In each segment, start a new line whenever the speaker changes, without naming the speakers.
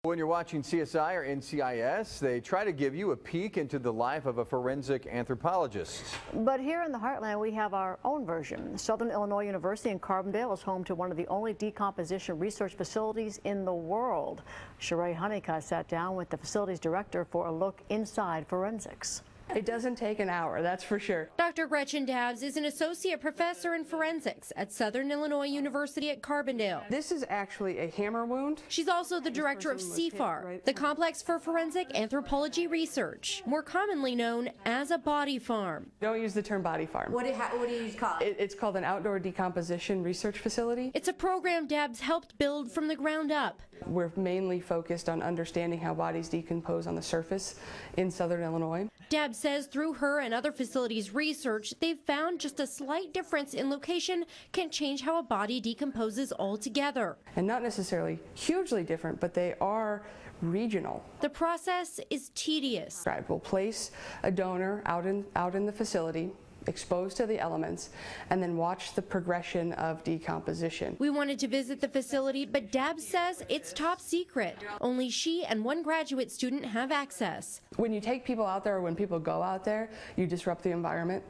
When you're watching CSI or NCIS, they try to give you a peek into the life of a forensic anthropologist.
But here in the Heartland, we have our own version. Southern Illinois University in Carbondale is home to one of the only decomposition research facilities in the world. Sheree Honeycutt sat down with the facility's director for a look inside forensics.
It doesn't take an hour, that's for sure.
Dr. Gretchen Dabbs is an associate professor in forensics at Southern Illinois University at Carbondale.
This is actually a hammer wound.
She's also the director of CFAR, the Complex for Forensic Anthropology Research, more commonly known as a body farm.
Don't use the term body farm.
What do you call it?
It's called an outdoor decomposition research facility.
It's a program Dabbs helped build from the ground up.
We're mainly focused on understanding how bodies decompose on the surface in Southern Illinois.
Dabbs says through her and other facilities' research, they've found just a slight difference in location can change how a body decomposes altogether.
And not necessarily hugely different, but they are regional.
The process is tedious.
We'll place a donor out in the facility, exposed to the elements, and then watch the progression of decomposition.
We wanted to visit the facility, but Dabbs says it's top secret. Only she and one graduate student have access.
When you take people out there, or when people go out there, you disrupt the environment.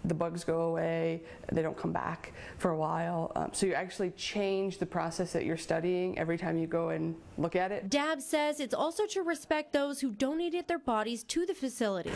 The bugs go away, they don't come back for a while. So you actually change the process that you're studying every time you go and look at it.
Dabbs says it's also to respect those who donated their bodies to the facility.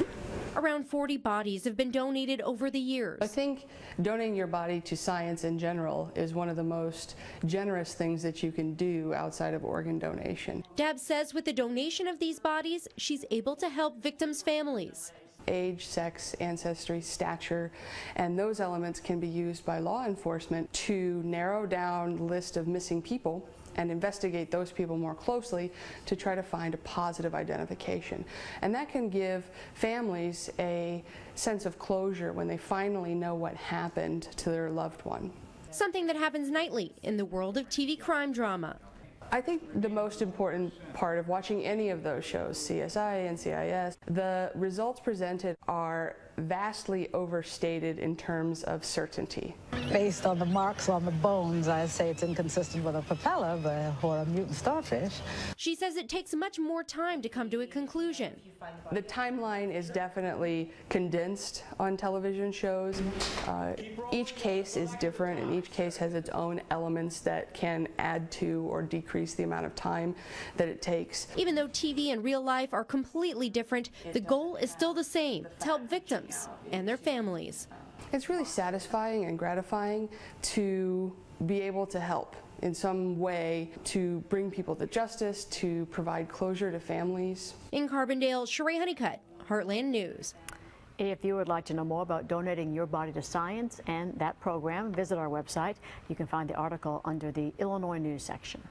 Around 40 bodies have been donated over the years.
I think donating your body to science in general is one of the most generous things that you can do outside of organ donation.
Dabbs says with the donation of these bodies, she's able to help victims' families.
Age, sex, ancestry, stature, and those elements can be used by law enforcement to narrow down the list of missing people and investigate those people more closely to try to find a positive identification. And that can give families a sense of closure when they finally know what happened to their loved one.
Something that happens nightly in the world of TV crime drama.
I think the most important part of watching any of those shows, CSI, NCIS, the results presented are vastly overstated in terms of certainty.
Based on the marks on the bones, I say it's inconsistent with a propeller or a mutant starfish.
She says it takes much more time to come to a conclusion.
The timeline is definitely condensed on television shows. Each case is different, and each case has its own elements that can add to or decrease the amount of time that it takes.
Even though TV and real life are completely different, the goal is still the same: to help victims and their families.
It's really satisfying and gratifying to be able to help in some way to bring people to justice, to provide closure to families.
In Carbondale, Sheree Honeycutt, Heartland News.
If you would like to know more about donating your body to science and that program, visit our website. You can find the article under the Illinois News section.